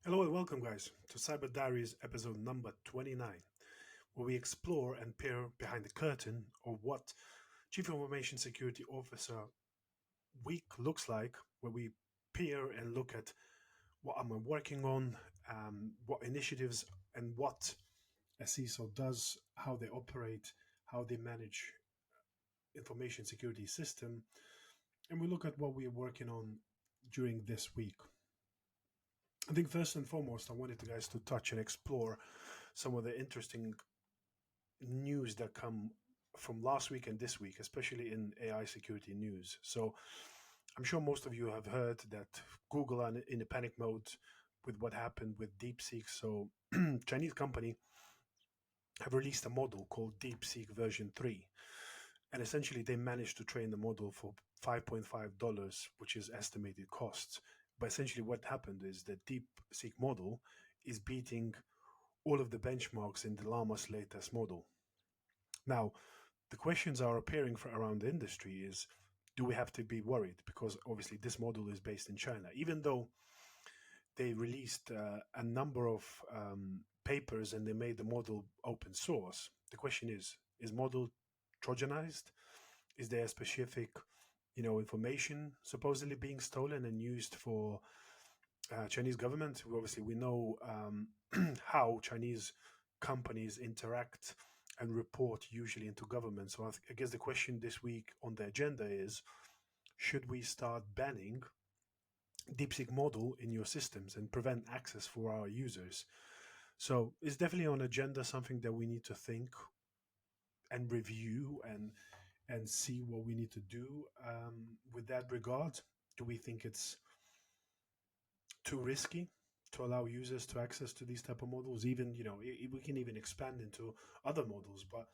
Hello and welcome, guys, to Cyber Diaries episode number 29, where we explore and peer behind the curtain of what Chief Information Security Officer week looks like, where we peer and look at what I'm working on, what initiatives and what a CISO does, how they operate, how they manage information security system, and we look at what we're working on during this week. I think first and foremost, I wanted you guys to touch and explore some of the interesting news that come from last week and this week, especially in AI security news. So I'm sure most of you have heard that Google are in a panic mode with what happened with DeepSeek. So Chinese company have released a model called DeepSeek version 3. And essentially they managed to train the model for $5.5, which is estimated costs. But essentially what happened is the DeepSeek model is beating all of the benchmarks in the Llama's latest model. Now, the questions are appearing for around the industry is, do we have to be worried? Because obviously this model is based in China. Even though they released a number of papers and they made the model open source, the question is model trojanized? Is there specific, information supposedly being stolen and used for Chinese government? Obviously, we know how Chinese companies interact and report usually into government. So I guess the question this week on the agenda is: should we start banning DeepSeek model in your systems and prevent access for our users? So it's definitely on agenda, something that we need to think and review and see what we need to do with that regard. Do we think it's too risky to allow users to access to these type of models? Even we can even expand into other models, but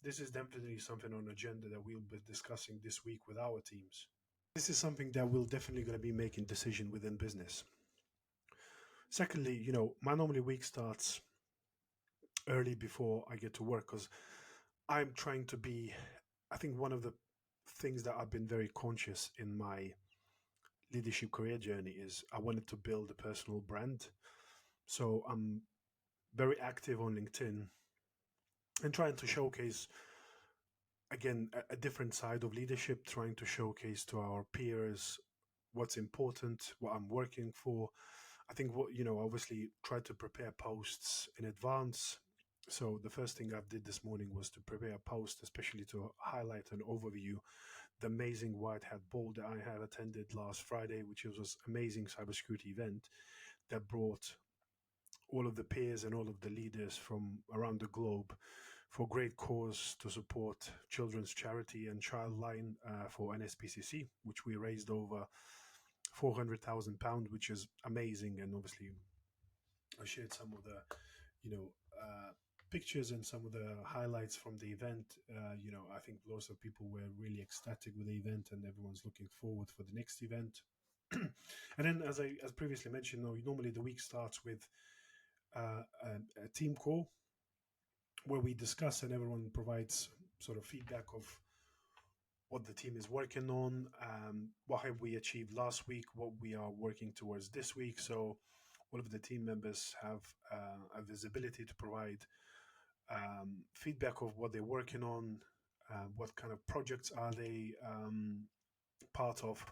this is definitely something on agenda that we'll be discussing this week with our teams. This is something that we're definitely going to be making decision within business. Secondly, my normally week starts early before I get to work because I'm trying to be, I think one of the things that I've been very conscious in my leadership career journey is I wanted to build a personal brand. So I'm very active on LinkedIn and trying to showcase again a different side of leadership, trying to showcase to our peers what's important, what I'm working for. I think what obviously try to prepare posts in advance. So the first thing I did this morning was to prepare a post, especially to highlight and overview the amazing White Hat Ball that I had attended last Friday, which was an amazing cybersecurity event that brought all of the peers and all of the leaders from around the globe for a great cause to support children's charity and childline for NSPCC, which we raised over £400,000, which is amazing. And obviously, I shared some of the, you know, pictures and some of the highlights from the event. I think lots of people were really ecstatic with the event, and everyone's looking forward for the next event. And then, as previously mentioned, normally the week starts with a team call where we discuss and everyone provides sort of feedback of what the team is working on, what have we achieved last week, what we are working towards this week. So all of the team members have a visibility to provide feedback of what they're working on, what kind of projects are they part of.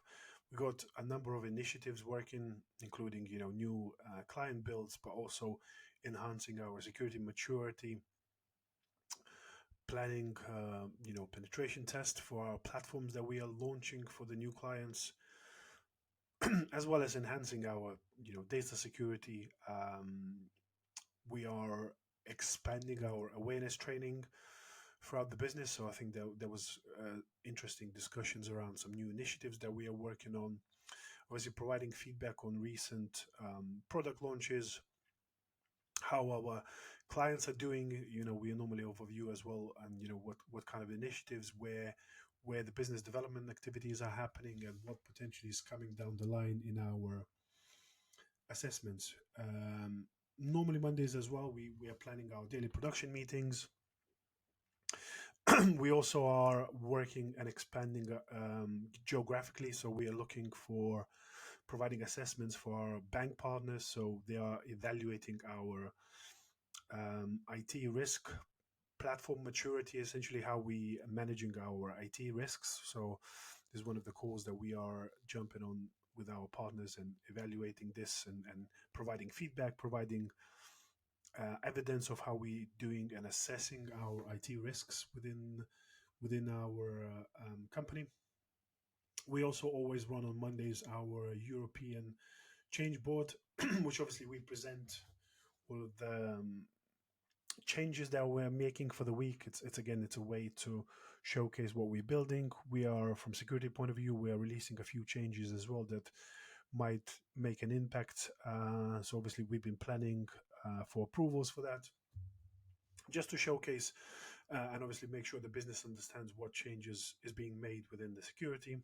We got a number of initiatives working, including new client builds, but also enhancing our security maturity, planning penetration tests for our platforms that we are launching for the new clients, as well as enhancing our data security. We are expanding our awareness training throughout the business. So I think there was interesting discussions around some new initiatives that we are working on. Obviously, providing feedback on recent product launches, how our clients are doing. We normally overview as well, and what kind of initiatives, where the business development activities are happening, and what potentially is coming down the line in our assessments. Normally Mondays as well, we are planning our daily production meetings. We also are working and expanding geographically, so we are looking for providing assessments for our bank partners. So they are evaluating our IT risk, platform maturity, essentially how we are managing our IT risks. So this is one of the calls that we are jumping on with our partners and evaluating this and providing feedback, providing evidence of how we doing and assessing our IT risks within our company. We also always run on Mondays our European change board, which obviously we present all of the changes that we're making for the week. It's again, it's a way to showcase what we're building. We are, from security point of view, we are releasing a few changes as well that might make an impact. So obviously we've been planning for approvals for that, just to showcase and obviously make sure the business understands what changes is being made within the security.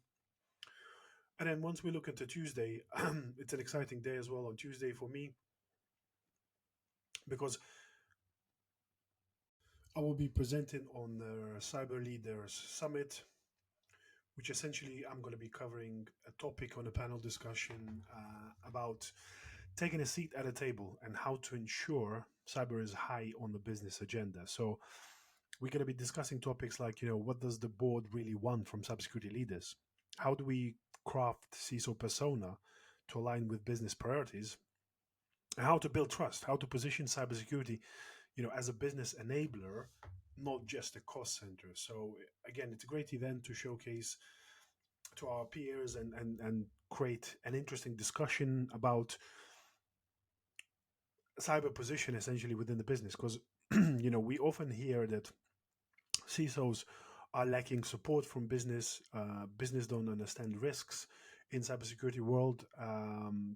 And then once we look into Tuesday, it's an exciting day as well on Tuesday for me, because I will be presenting on the Cyber Leaders Summit, which essentially I'm going to be covering a topic on a panel discussion about taking a seat at a table and how to ensure cyber is high on the business agenda. So we're going to be discussing topics like, what does the board really want from cybersecurity leaders? How do we craft CISO persona to align with business priorities? And how to build trust, how to position cybersecurity, as a business enabler, not just a cost center. So again, it's a great event to showcase to our peers and create an interesting discussion about cyber position essentially within the business. Because we often hear that CISOs are lacking support from business. Business don't understand risks in cybersecurity world.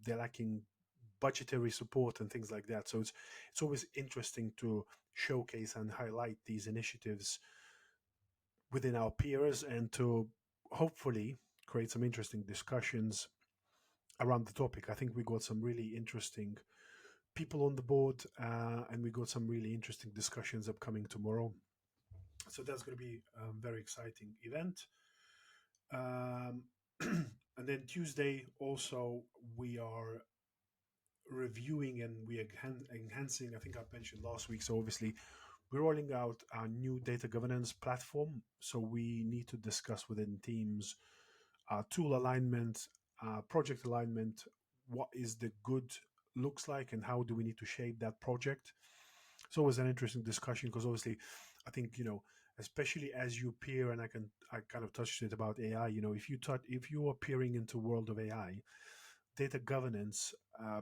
They're lacking budgetary support and things like that. So it's always interesting to showcase and highlight these initiatives within our peers and to hopefully create some interesting discussions around the topic. I think we got some really interesting people on the board, and we got some really interesting discussions upcoming tomorrow. So that's going to be a very exciting event. And then Tuesday also we are reviewing and we are enhancing. I think I mentioned last week. So obviously we're rolling out our new data governance platform. So we need to discuss within teams tool alignment, project alignment, what is the good looks like, and how do we need to shape that project. It's always an interesting discussion because obviously, I think especially as you peer, and I kind of touched it about AI. If you are peering into world of AI, data governance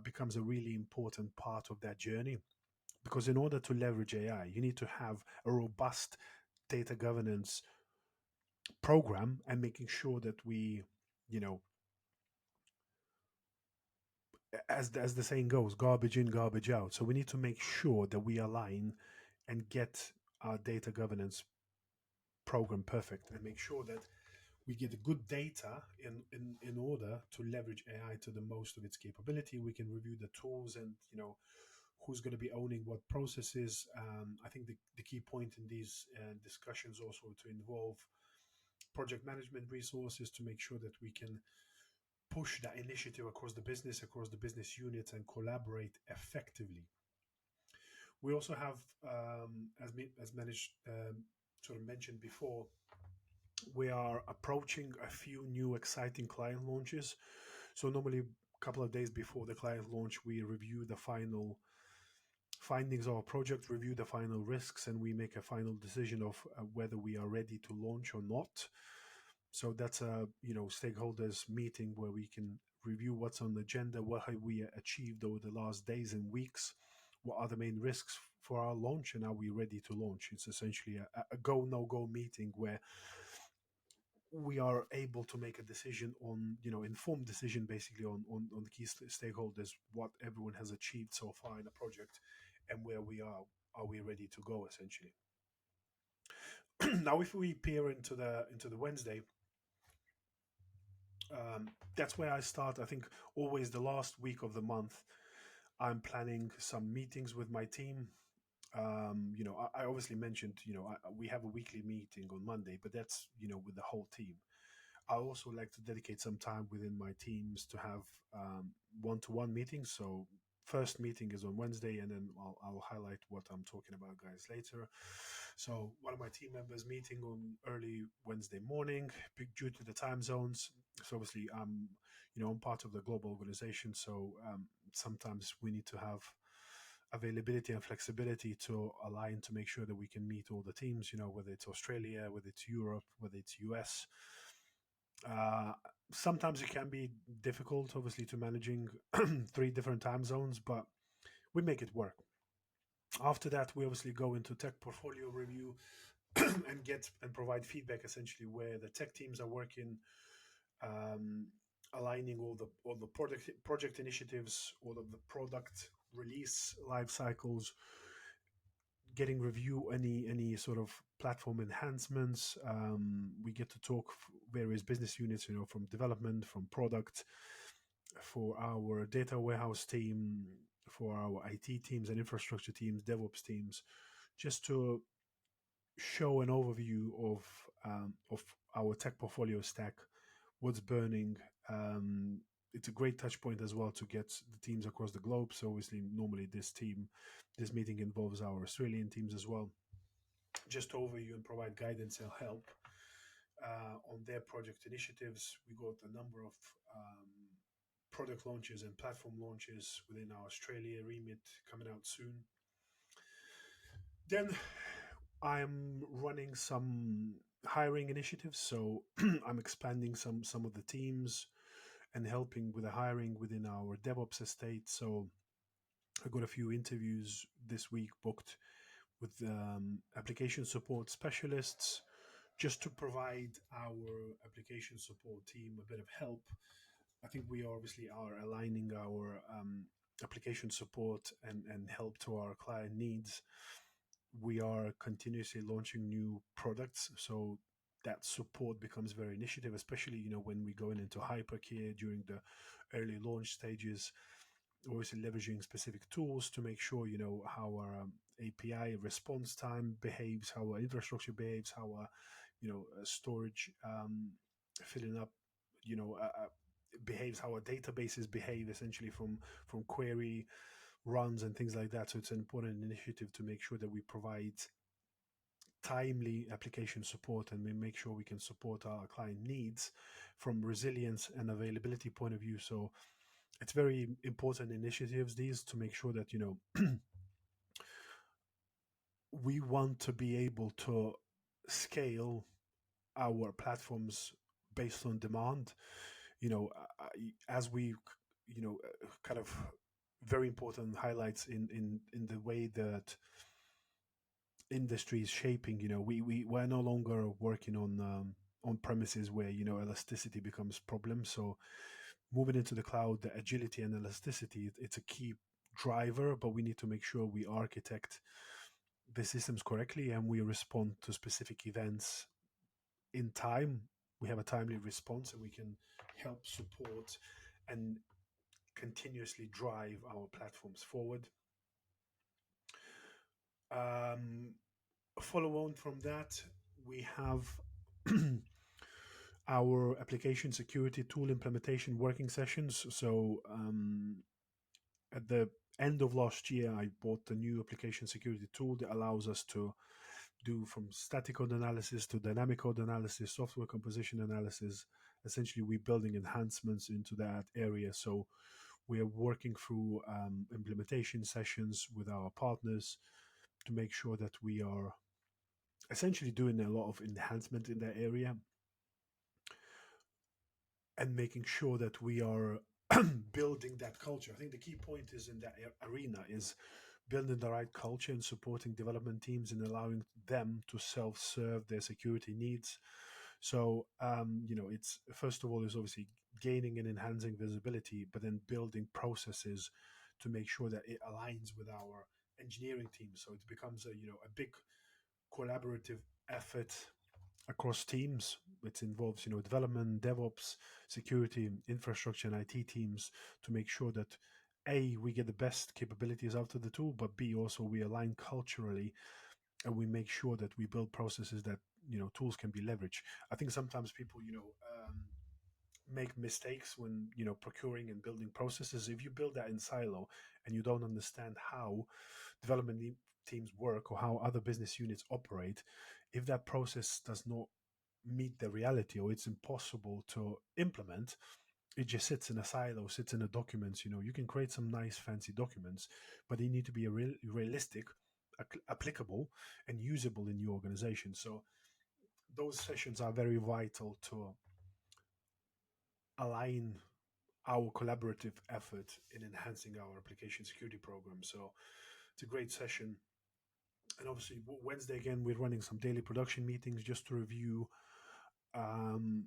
becomes a really important part of that journey. Because in order to leverage AI, you need to have a robust data governance program and making sure that we, you know, as the saying goes, garbage in, garbage out. So we need to make sure that we align and get our data governance program perfect and make sure that we get good data in order to leverage AI to the most of its capability. We can review the tools and, who's going to be owning what processes. I think the key point in these discussions also to involve project management resources to make sure that we can push that initiative across the business units, and collaborate effectively. We also have, as managed, sort of mentioned before, we are approaching a few new exciting client launches. So normally, a couple of days before the client launch, we review the final findings of our project, review the final risks, and we make a final decision of whether we are ready to launch or not. So that's a stakeholders meeting where we can review what's on the agenda, what have we achieved over the last days and weeks, what are the main risks for our launch, and are we ready to launch. It's essentially a go no go meeting where we are able to make a decision on, informed decision basically on the key stakeholders, what everyone has achieved so far in the project, and where we are we ready to go essentially. Now, if we peer into the Wednesday, that's where I start. I think always the last week of the month, I'm planning some meetings with my team. I obviously mentioned, we have a weekly meeting on Monday, but that's, with the whole team. I also like to dedicate some time within my teams to have one-to-one meetings. So first meeting is on Wednesday, and then I'll highlight what I'm talking about, guys, later. So one of my team members meeting on early Wednesday morning, due to the time zones. So obviously, I'm part of the global organization, so sometimes we need to have availability and flexibility to align to make sure that we can meet all the teams. Whether it's Australia, whether it's Europe, whether it's US. Uh, Sometimes it can be difficult, obviously, to managing three different time zones, but we make it work. After that, we obviously go into tech portfolio review and get and provide feedback, essentially where the tech teams are working, um, aligning all the project initiatives, all of the product release life cycles, getting review any sort of platform enhancements. We get to talk various business units, from development, from product, for our data warehouse team, for our IT teams and infrastructure teams, DevOps teams, just to show an overview of our tech portfolio stack, what's burning. It's a great touch point as well to get the teams across the globe. So obviously, normally this meeting involves our Australian teams as well, just to overview and provide guidance and help on their project initiatives. We got a number of product launches and platform launches within our Australia remit coming out soon. Then I'm running some hiring initiatives, so I'm expanding some of the teams and helping with the hiring within our DevOps estate. So I got a few interviews this week booked with application support specialists, just to provide our application support team a bit of help. I think we obviously are aligning our application support and help to our client needs. We are continuously launching new products, so that support becomes very initiative, especially when we going into hypercare during the early launch stages. Obviously, leveraging specific tools to make sure how our API response time behaves, how our infrastructure behaves, how our storage filling up behaves, how our databases behave, essentially from query runs and things like that. So it's an important initiative to make sure that we provide timely application support and we make sure we can support our client needs from resilience and availability point of view. So it's very important initiatives these, to make sure that we want to be able to scale our platforms based on demand. As we kind of very important highlights in the way that industry is shaping. We're no longer working on premises where elasticity becomes problem. So moving into the cloud, the agility and elasticity, it's a key driver, but we need to make sure we architect the systems correctly and we respond to specific events in time. We have a timely response and we can help support and continuously drive our platforms forward. Follow on from that, we have our application security tool implementation working sessions. So at the end of last year, I bought the new application security tool that allows us to do from static code analysis to dynamic code analysis, software composition analysis. Essentially, we're building enhancements into that area. So we are working through implementation sessions with our partners to make sure that we are essentially doing a lot of enhancement in that area and making sure that we are building that culture. I think the key point is in that arena is building the right culture and supporting development teams and allowing them to self-serve their security needs. So, it's first of all is obviously gaining and enhancing visibility, but then building processes to make sure that it aligns with our engineering team. So it becomes a big collaborative effort across teams. It involves development, DevOps, security, infrastructure, and IT teams to make sure that A, we get the best capabilities out of the tool, but B, also we align culturally and we make sure that we build processes that tools can be leveraged. I think sometimes people make mistakes when procuring and building processes. If you build that in silo and you don't understand how development teams work or how other business units operate, if that process does not meet the reality or it's impossible to implement, it just sits in a silo, sits in the documents. You can create some nice fancy documents, but they need to be realistic, applicable, and usable in your organization. So those sessions are very vital to align our collaborative effort in enhancing our application security program. So it's a great session. And obviously, Wednesday again, we're running some daily production meetings just to review um,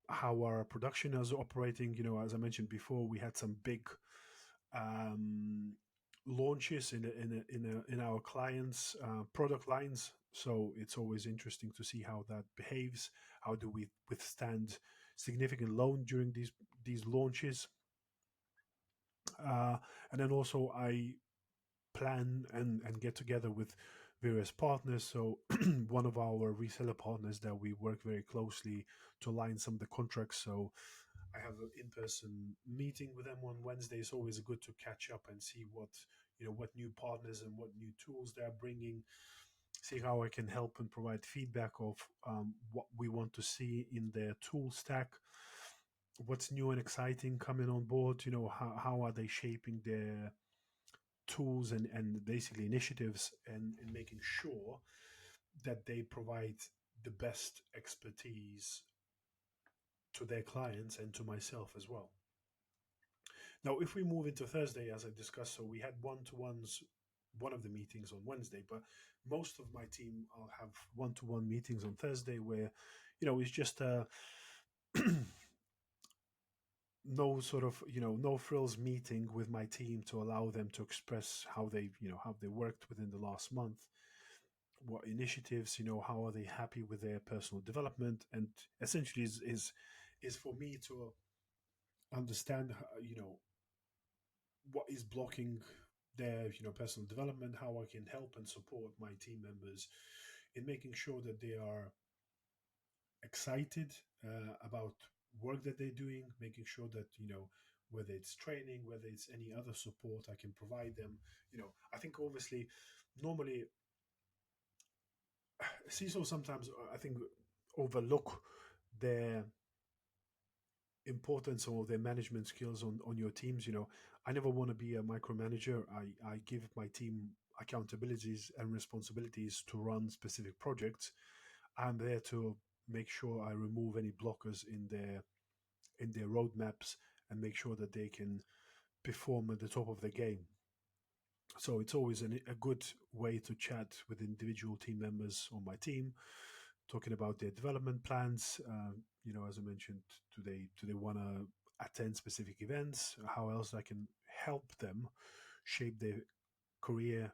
how our production is operating. As I mentioned before, we had some big um, launches in our clients' product lines. So it's always interesting to see how that behaves. How do we withstand significant load during these launches? Uh, and then also I plan and get together with various partners. So one of our reseller partners that we work very closely to align some of the contracts. So I have an in-person meeting with them on Wednesday. It's always good to catch up and see what new partners and what new tools they're bringing. See how I can help and provide feedback of what we want to see in their tool stack, what's new and exciting coming on board. How are they shaping their tools and basically initiatives, and making sure that they provide the best expertise to their clients and to myself as well. Now, if we move into Thursday, as I discussed, so we had one-to-ones, one of the meetings on Wednesday, but most of my team will have one-to-one meetings on Thursday where, it's just a no sort of, no frills meeting with my team to allow them to express how they worked within the last month, what initiatives, how are they happy with their personal development, and essentially is for me to understand, what is blocking their personal development, how I can help and support my team members in making sure that they are excited about work that they're doing, making sure that whether it's training, whether it's any other support I can provide them. I think obviously normally CISO sometimes I think overlook their importance of their management skills on your teams. I never want to be a micromanager. I give my team accountabilities and responsibilities to run specific projects. I'm there to make sure I remove any blockers in their roadmaps and make sure that they can perform at the top of the game. So it's always a good way to chat with individual team members on my team, talking about their development plans. As I mentioned, do they want to attend specific events? How else I can help them shape their career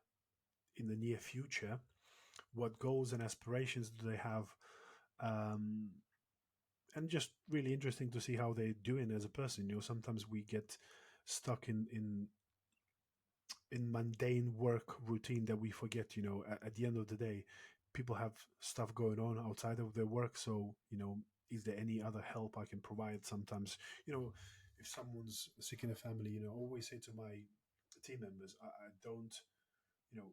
in the near future? What goals and aspirations do they have? Um, and just really interesting to see how they're doing as a person. Sometimes we get stuck in mundane work routine that we forget. At the end of the day, people have stuff going on outside of their work. So is there any other help I can provide? Sometimes, if someone's sick in a family, always say to my team members, I don't, you know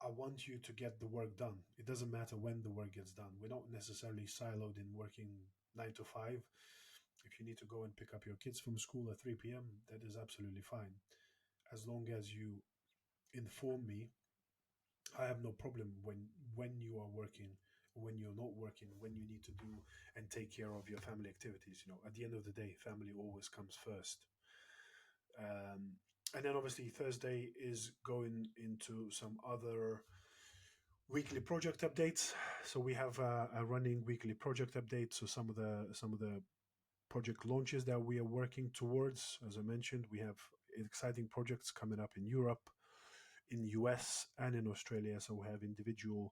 I want you to get the work done. It doesn't matter when the work gets done. We're not necessarily siloed in working 9 to 5. If you need to go and pick up your kids from school at 3 p.m., that is absolutely fine. As long as you inform me, I have no problem when you are working, when you're not working, when you need to do and take care of your family activities. At the end of the day, family always comes first. And then obviously Thursday is going into some other weekly project updates. So we have a running weekly project update. So some of the project launches that we are working towards. As I mentioned, we have exciting projects coming up in Europe, in US, and in Australia. So we have individual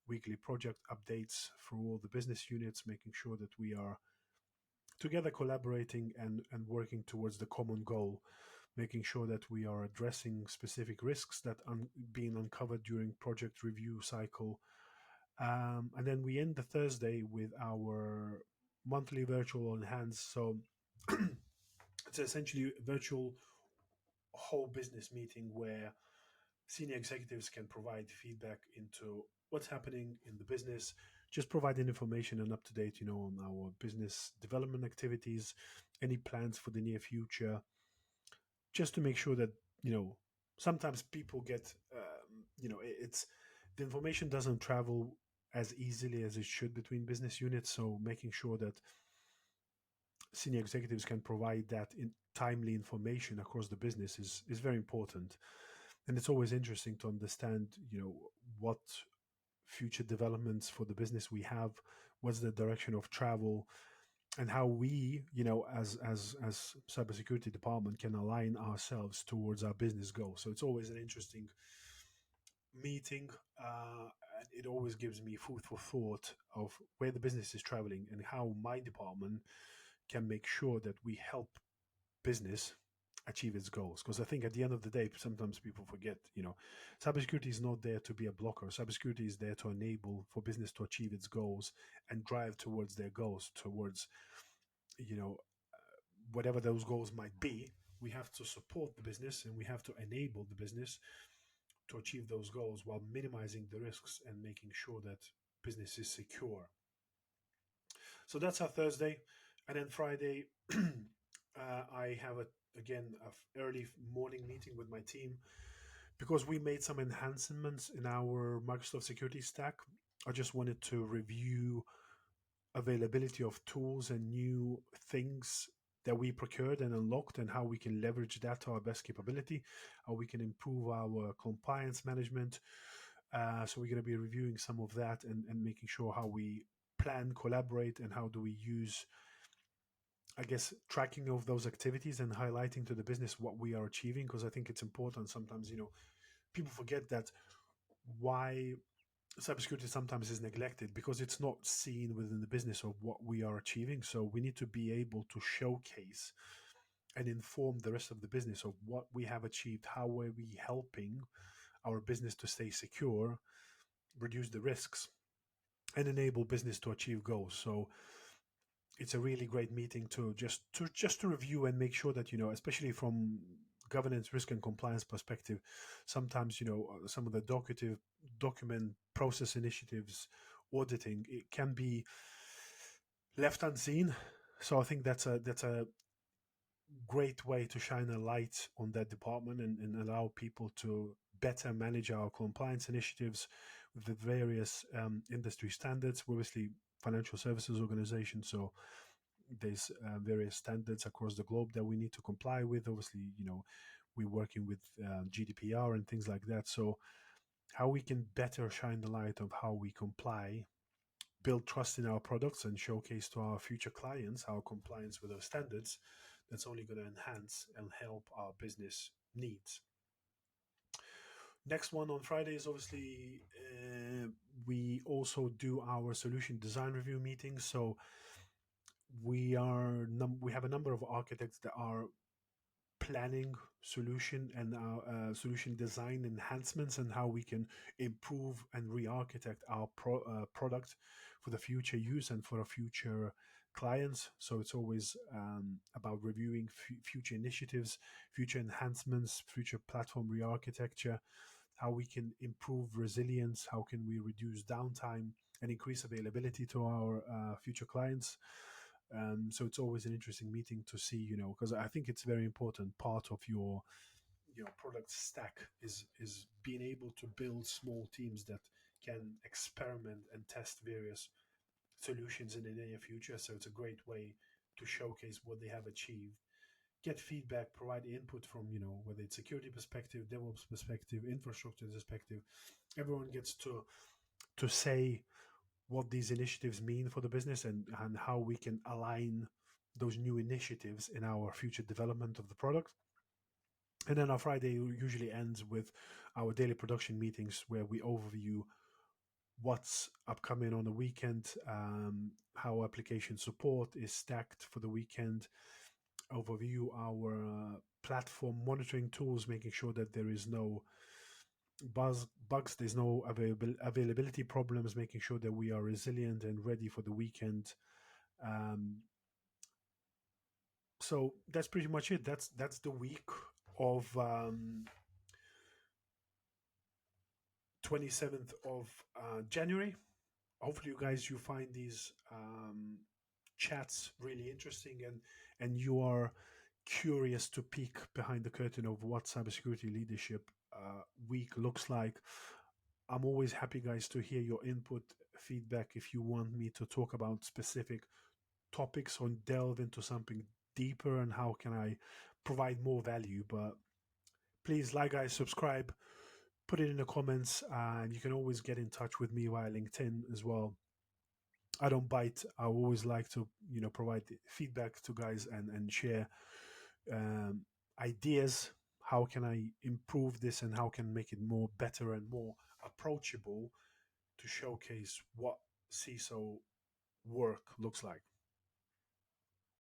weekly project updates for all the business units, making sure that we are together collaborating and working towards the common goal, making sure that we are addressing specific risks that are being uncovered during project review cycle. And then we end the Thursday with our monthly virtual all hands. So it's essentially a virtual whole business meeting where senior executives can provide feedback into what's happening in the business, just providing information and up to date, on our business development activities, any plans for the near future, just to make sure that, sometimes people get, it's the information doesn't travel as easily as it should between business units. So making sure that senior executives can provide that in timely information across the business is very important. And it's always interesting to understand, what future developments for the business we have, what's the direction of travel, and how we, as cybersecurity department, can align ourselves towards our business goals. So it's always an interesting meeting, and it always gives me food for thought of where the business is traveling and how my department can make sure that we help business achieve its goals. Because I think at the end of the day, sometimes people forget, cybersecurity is not there to be a blocker. Cybersecurity is there to enable for business to achieve its goals and drive towards their goals, towards, whatever those goals might be. We have to support the business and we have to enable the business to achieve those goals while minimizing the risks and making sure that business is secure. So that's our Thursday. And then Friday, I have again a early morning meeting with my team because we made some enhancements in our Microsoft security stack. I just wanted to review availability of tools and new things that we procured and unlocked, and how we can leverage that to our best capability, how we can improve our compliance management. So we're going to be reviewing some of that and making sure how we plan, collaborate, and how do we use, I guess, tracking of those activities and highlighting to the business what we are achieving. Because I think it's important. Sometimes, people forget that why cybersecurity sometimes is neglected because it's not seen within the business of what we are achieving. So we need to be able to showcase and inform the rest of the business of what we have achieved, how are we helping our business to stay secure, reduce the risks, and enable business to achieve goals. So it's a really great meeting to just to review and make sure that, especially from governance, risk, and compliance perspective, sometimes, some of the document process initiatives, auditing, it can be left unseen. So I think that's a great way to shine a light on that department and allow people to better manage our compliance initiatives with the various industry standards. We're obviously financial services organization, so there's various standards across the globe that we need to comply with. Obviously, we're working with GDPR and things like that. So how we can better shine the light of how we comply, build trust in our products, and showcase to our future clients our compliance with those standards, that's only going to enhance and help our business needs. Next one on Friday is obviously we also do our solution design review meetings. So we have a number of architects that are planning solution and solution design enhancements and how we can improve and re-architect our product for the future use and for our future clients. So it's always about reviewing future initiatives, future enhancements, future platform re-architecture, how we can improve resilience, how can we reduce downtime and increase availability to our future clients. So it's always an interesting meeting to see, because I think it's a very important part of your product stack is being able to build small teams that can experiment and test various solutions in the near future. So it's a great way to showcase what they have achieved, get feedback, provide input from, whether it's security perspective, DevOps perspective, infrastructure perspective. Everyone gets to say what these initiatives mean for the business and how we can align those new initiatives in our future development of the product. And then our Friday usually ends with our daily production meetings where we overview what's upcoming on the weekend, how application support is stacked for the weekend, overview our platform monitoring tools, making sure that there is no bugs, there's no availability problems, making sure that we are resilient and ready for the weekend. Um, so that's pretty much it. That's the week of 27th of January. Hopefully, you find these chats really interesting, and you are curious to peek behind the curtain of what cybersecurity leadership week looks like. I'm always happy, guys, to hear your input, feedback. If you want me to talk about specific topics or delve into something deeper, and how can I provide more value. But please, like, guys, subscribe, put it in the comments, and you can always get in touch with me via LinkedIn as well. I don't bite. I always like to, provide feedback to guys and share um, ideas. How can I improve this, and how can make it more better and more approachable to showcase what CISO work looks like.